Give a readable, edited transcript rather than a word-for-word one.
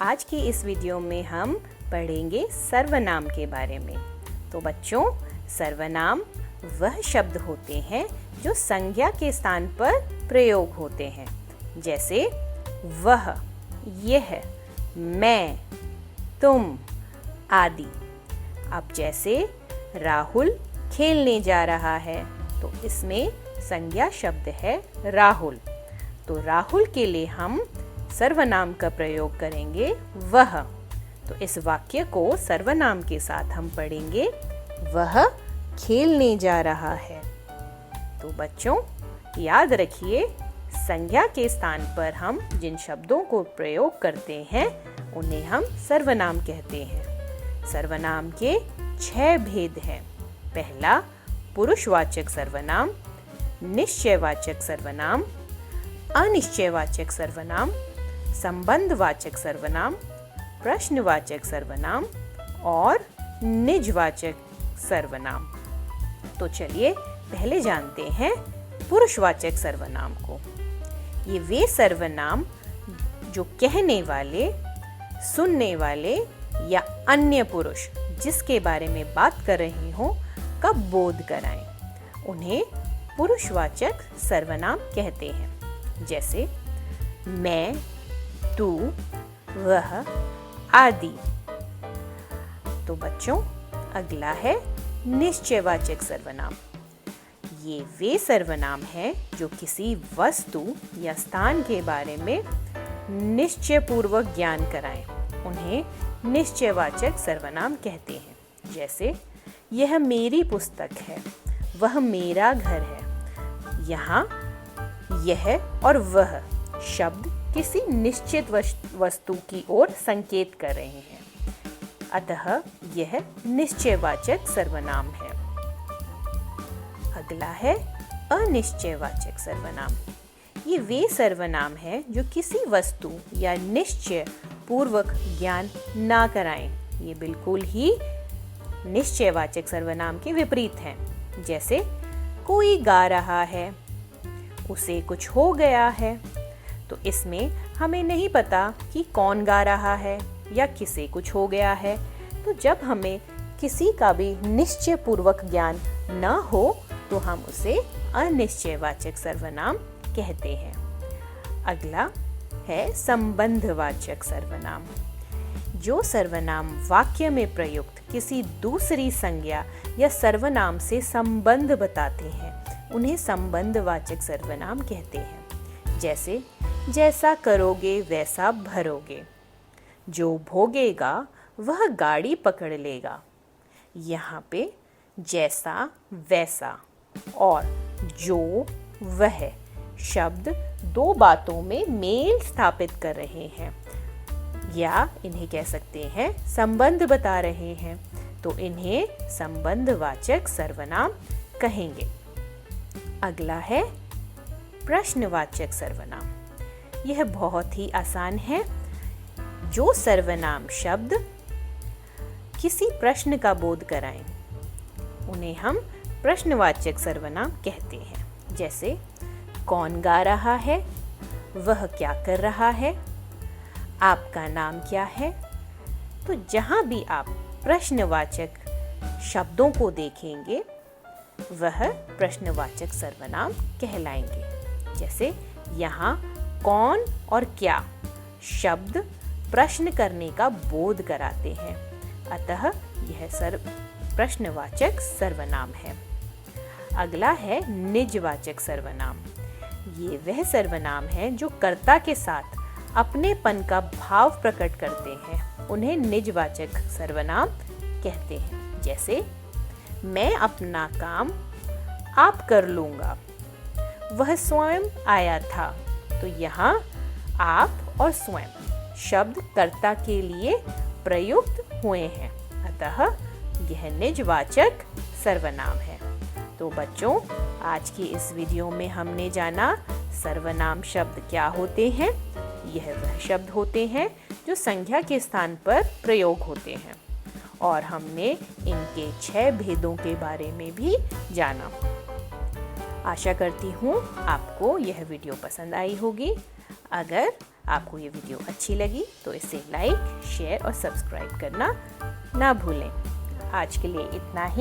आज की इस वीडियो में हम पढ़ेंगे सर्वनाम के बारे में। तो बच्चों, सर्वनाम वह शब्द होते हैं जो संज्ञा के स्थान पर प्रयोग होते हैं, जैसे वह, यह, मैं, तुम आदि। अब जैसे राहुल खेलने जा रहा है, तो इसमें संज्ञा शब्द है राहुल। तो राहुल के लिए हम सर्वनाम का प्रयोग करेंगे वह। तो इस वाक्य को सर्वनाम के साथ हम पढ़ेंगे, वह खेलने जा रहा है। तो बच्चों, याद रखिए, संज्ञा के स्थान पर हम जिन शब्दों को प्रयोग करते हैं उन्हें हम सर्वनाम कहते हैं। सर्वनाम के 6 भेद हैं। पहला, पुरुषवाचक सर्वनाम, निश्चयवाचक सर्वनाम, अनिश्चयवाचक सर्वनाम, संबंधवाचक सर्वनाम, प्रश्नवाचक सर्वनाम और निजवाचक सर्वनाम। तो चलिए पहले जानते हैं पुरुषवाचक सर्वनाम को। ये वे सर्वनाम जो कहने वाले, सुनने वाले या अन्य पुरुष जिसके बारे में बात कर रही हो का बोध कराएं, उन्हें पुरुषवाचक सर्वनाम कहते हैं। जैसे मैं, तू, वह आदि। तो बच्चों, अगला है निश्चयवाचक सर्वनाम। ये वे सर्वनाम हैं जो किसी वस्तु या स्थान के बारे में निश्चय पूर्वक ज्ञान कराएं, उन्हें निश्चयवाचक सर्वनाम कहते हैं। जैसे यह मेरी पुस्तक है, वह मेरा घर है। यहाँ यह और वह शब्द किसी निश्चित वस्तु की ओर संकेत कर रहे हैं, अतः यह निश्चयवाचक सर्वनाम है। अगला है अनिश्चयवाचक सर्वनाम। ये वे सर्वनाम हैं जो किसी वस्तु या निश्चय पूर्वक ज्ञान ना कराएं। ये बिल्कुल ही निश्चयवाचक सर्वनाम के विपरीत हैं। जैसे कोई गा रहा है, उसे कुछ हो गया है। तो इसमें हमें नहीं पता कि कौन गा रहा है या किसे कुछ हो गया है। तो जब हमें किसी का भी निश्चय पूर्वक ज्ञान न हो तो हम उसे अनिश्चयवाचक सर्वनाम कहते हैं। अगला है संबंधवाचक सर्वनाम। जो सर्वनाम वाक्य में प्रयुक्त किसी दूसरी संज्ञा या सर्वनाम से संबंध बताते हैं, उन्हें संबंधवाचक सर्वनाम कहते हैं। जैसे जैसा करोगे वैसा भरोगे, जो भोगेगा वह गाड़ी पकड़ लेगा। यहाँ पे जैसा, वैसा और जो, वह शब्द दो बातों में मेल स्थापित कर रहे हैं, या इन्हें कह सकते हैं संबंध बता रहे हैं, तो इन्हें संबंधवाचक सर्वनाम कहेंगे। अगला है प्रश्नवाचक सर्वनाम। यह बहुत ही आसान है। जो सर्वनाम शब्द किसी प्रश्न का बोध कराएं, उन्हें हम प्रश्नवाचक सर्वनाम कहते हैं। जैसे कौन गा रहा है, वह क्या कर रहा है, आपका नाम क्या है। तो जहाँ भी आप प्रश्नवाचक शब्दों को देखेंगे, वह प्रश्नवाचक सर्वनाम कहलाएंगे। जैसे यहाँ कौन और क्या शब्द प्रश्न करने का बोध कराते हैं, अतः यह प्रश्नवाचक सर्वनाम है। अगला है निजवाचक सर्वनाम। ये वह सर्वनाम है जो कर्ता के साथ अपनेपन का भाव प्रकट करते हैं, उन्हें निजवाचक सर्वनाम कहते हैं। जैसे मैं अपना काम आप कर लूँगा, वह स्वयं आया था। तो यहाँ आप और स्वयं शब्द कर्ता के लिए प्रयुक्त हुए हैं, अतः यह निजवाचक सर्वनाम है। तो बच्चों, आज की इस वीडियो में हमने जाना सर्वनाम शब्द क्या होते हैं। यह वह शब्द होते हैं जो संज्ञा के स्थान पर प्रयोग होते हैं, और हमने इनके 6 भेदों के बारे में भी जाना। आशा करती हूँ आपको यह वीडियो पसंद आई होगी। अगर आपको ये वीडियो अच्छी लगी तो इसे लाइक, शेयर और सब्सक्राइब करना ना भूलें। आज के लिए इतना ही।